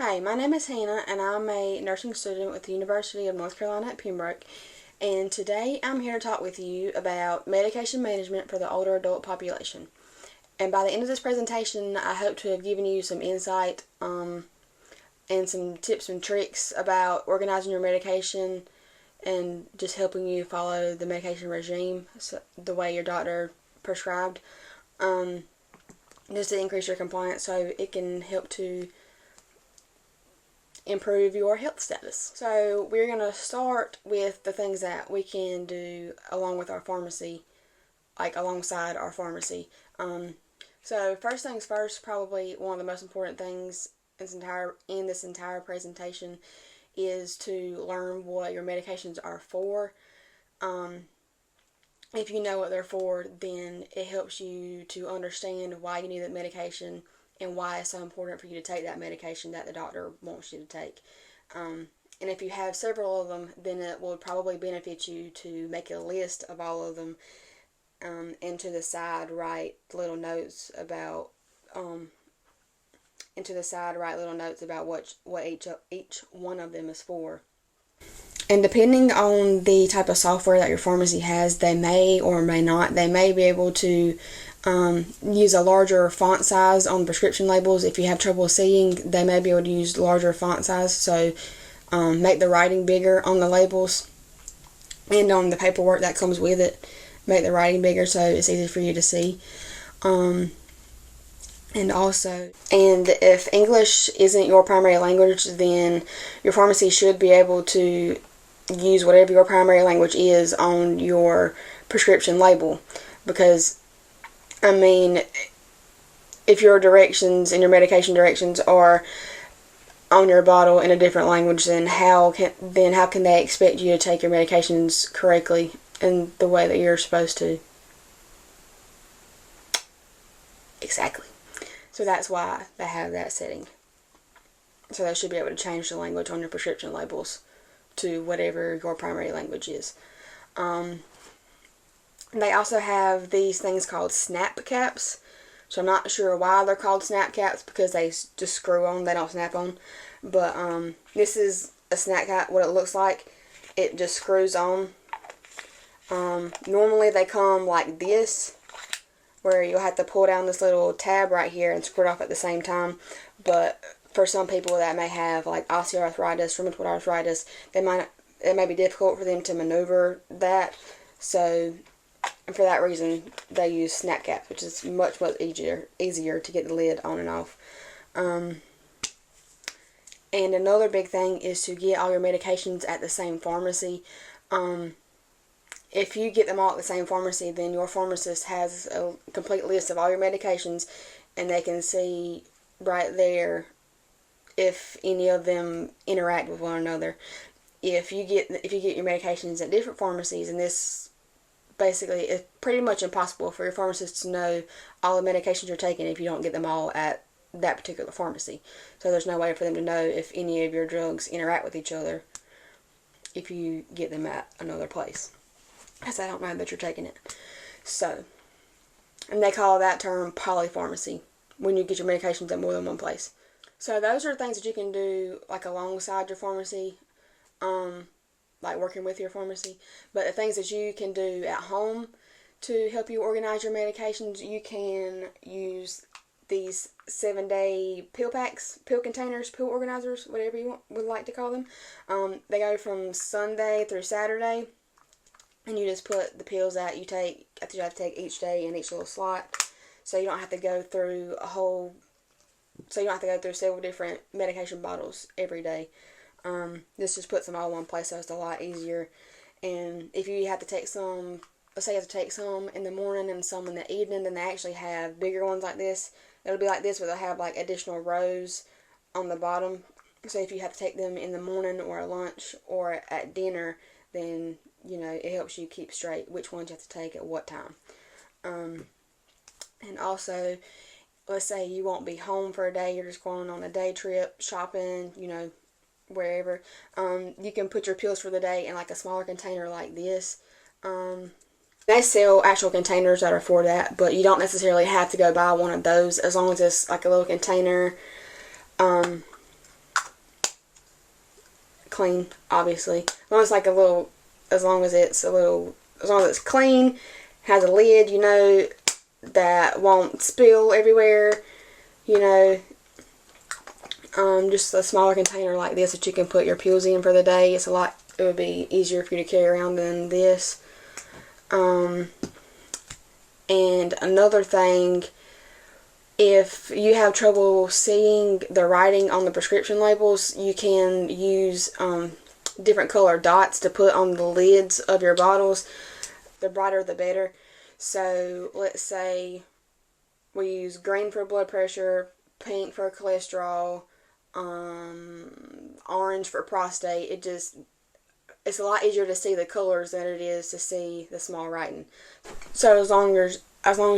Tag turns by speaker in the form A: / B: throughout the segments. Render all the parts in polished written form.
A: Hi, my name is Hannah, and I'm a nursing student with the University of North Carolina at Pembroke. And today I'm here to talk with you about medication management for the older adult population. And by the end of this presentation, I hope to have given you some insight and some tips and tricks about organizing your medication and just helping you follow the medication regime the way your doctor prescribed, just to increase your compliance so it can help to improve your health status. So we're going to start with the things that we can do along with our pharmacy, like alongside our pharmacy. So first things first, probably one of the most important things in this entire presentation is to learn what your medications are for. If you know what they're for, then it helps you to understand why you need that medication and why it's so important for you to take that medication that the doctor wants you to take. And if you have several of them, then it will probably benefit you to make a list of all of them, and to the side write little notes about what each one of them is for. And depending on the type of software that your pharmacy has, they may or may not. They may be able to use a larger font size on prescription labels. If you have trouble seeing, they may be able to use larger font size. So make the writing bigger on the labels and on the paperwork that comes with it. Make the writing bigger so it's easy for you to see. And if English isn't your primary language, then your pharmacy should be able to use whatever your primary language is on your prescription label. Because, if your directions and your medication directions are on your bottle in a different language, then how can they expect you to take your medications correctly in the way that you're supposed to? Exactly. So that's why they have that setting. So they should be able to change the language on your prescription labels to whatever your primary language is. They also have these things called snap caps. So I'm not sure why they're called snap caps, because they just screw on, they don't snap on. But this is a snap cap, what it looks like. It just screws on. Normally they come like this, where you'll have to pull down this little tab right here and screw it off at the same time. But for some people that may have like osteoarthritis, rheumatoid arthritis, it may be difficult for them to maneuver that. So for that reason, they use snap caps, which is much easier to get the lid on and off. And another big thing is to get all your medications at the same pharmacy. If you get them all at the same pharmacy, then your pharmacist has a complete list of all your medications, and they can see right there if any of them interact with one another. If you get your medications at different pharmacies, and this basically is pretty much impossible for your pharmacist to know all the medications you're taking if you don't get them all at that particular pharmacy. So there's no way for them to know if any of your drugs interact with each other if you get them at another place, because they don't know that you're taking it. So, and they call that term polypharmacy, when you get your medications at more than one place. So those are things that you can do like alongside your pharmacy, like working with your pharmacy. But the things that you can do at home to help you organize your medications, you can use these 7-day pill packs, pill containers, pill organizers, whatever you would like to call them. They go from Sunday through Saturday, and you just put the pills that you have to take each day in each little slot, so you don't have to go through several different medication bottles every day. This just puts them all in one place, so it's a lot easier. And if you have to take some, let's say you have to take some in the morning and some in the evening, then they actually have bigger ones like this. It'll be like this, where they'll have like additional rows on the bottom. So if you have to take them in the morning or at lunch or at dinner, then it helps you keep straight which ones you have to take at what time. And also, let's say you won't be home for a day, you're just going on a day trip, shopping, wherever. You can put your pills for the day in like a smaller container like this. They sell actual containers that are for that, but you don't necessarily have to go buy one of those, as long as it's like a little container clean, obviously. As long as like a little, as long as it's clean, has a lid, you know, that won't spill everywhere, you know. Just a smaller container like this that you can put your pills in for the day. It would be easier for you to carry around than this. And another thing, if you have trouble seeing the writing on the prescription labels, you can use different color dots to put on the lids of your bottles. The brighter the better. So let's say we use green for blood pressure, pink for cholesterol, orange for prostate. It's a lot easier to see the colors than it is to see the small writing. So as long as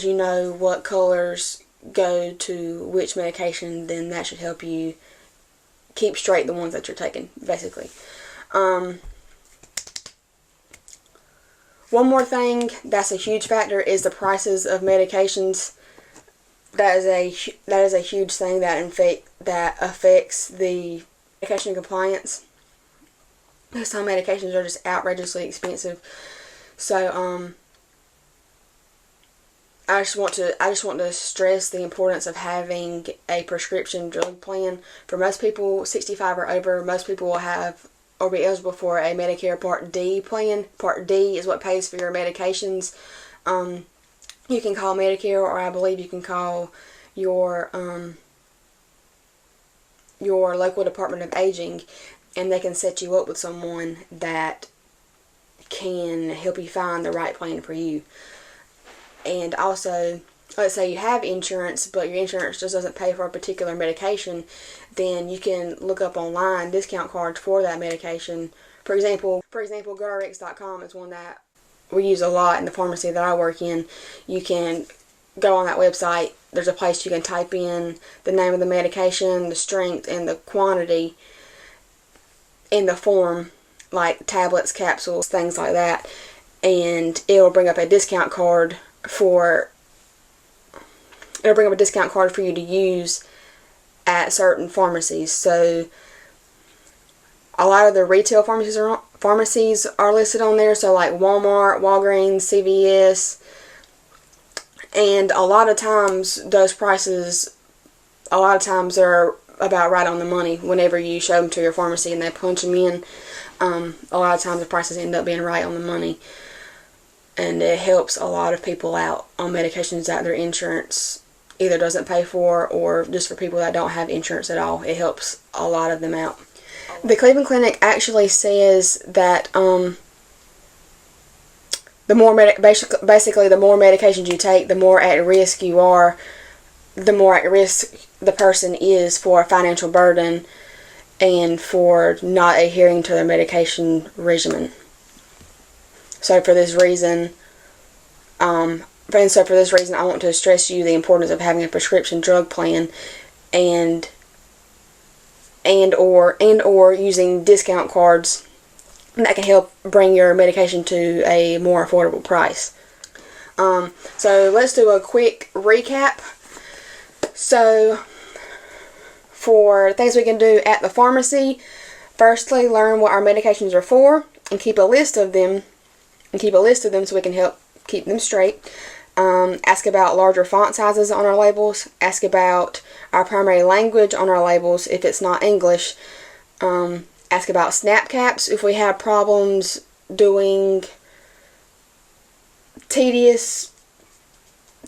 A: you know what colors go to which medication, then that should help you keep straight the ones that you're taking, basically. One more thing that's a huge factor is the prices of medications. That is a huge thing that affects the medication compliance. Some medications are just outrageously expensive. So I just want to stress the importance of having a prescription drug plan. For most people 65 or over, most people will have or be eligible for a Medicare Part D plan. Part D is what pays for your medications. You can call Medicare, or I believe you can call your local Department of Aging, and they can set you up with someone that can help you find the right plan for you. And also, let's say you have insurance, but your insurance just doesn't pay for a particular medication, then you can look up online discount cards for that medication. For example, GoodRx.com is one that we use a lot in the pharmacy that I work in. You can go on that website. There's a place you can type in the name of the medication, the strength, and the quantity in the form, like tablets, capsules, things like that. And it'll bring up a discount card for you to use at certain pharmacies. So a lot of the retail pharmacies are listed on there, so like Walmart, Walgreens, CVS, and a lot of times those prices are about right on the money whenever you show them to your pharmacy and they punch them in. A lot of times the prices end up being right on the money, and it helps a lot of people out on medications that their insurance either doesn't pay for, or just for people that don't have insurance at all. It helps a lot of them out. The Cleveland Clinic actually says that the more basically the more medications you take, the more at risk you are, the more at risk the person is for a financial burden and for not adhering to their medication regimen. So for this reason, I want to stress to you the importance of having a prescription drug plan, and or using discount cards that can help bring your medication to a more affordable price. So let's do a quick recap. So for things we can do at the pharmacy, firstly, learn what our medications are for and keep a list of them so we can help keep them straight. Ask about larger font sizes on our labels. Ask about our primary language on our labels if it's not English. Ask about snap caps if we have problems doing tedious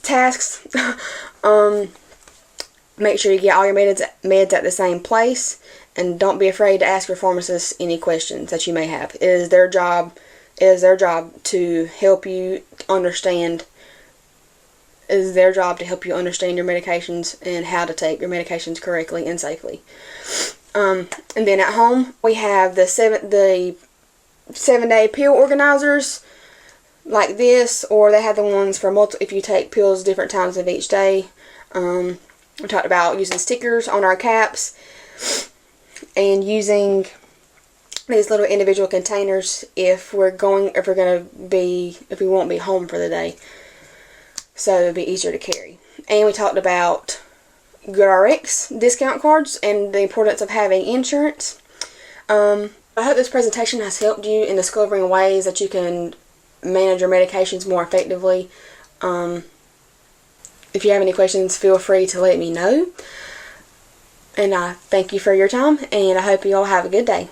A: tasks. Make sure you get all your meds at the same place, and don't be afraid to ask your pharmacist any questions that you may have. It is their job to help you understand. It is their job to help you understand your medications and how to take your medications correctly and safely. And then at home, we have the 7-day pill organizers like this, or they have the ones for if you take pills different times of each day. We talked about using stickers on our caps and using these little individual containers if we won't be home for the day, so it'll be easier to carry. And we talked about GoodRx discount cards and the importance of having insurance. I hope this presentation has helped you in discovering ways that you can manage your medications more effectively. If you have any questions, feel free to let me know. And I thank you for your time, and I hope you all have a good day.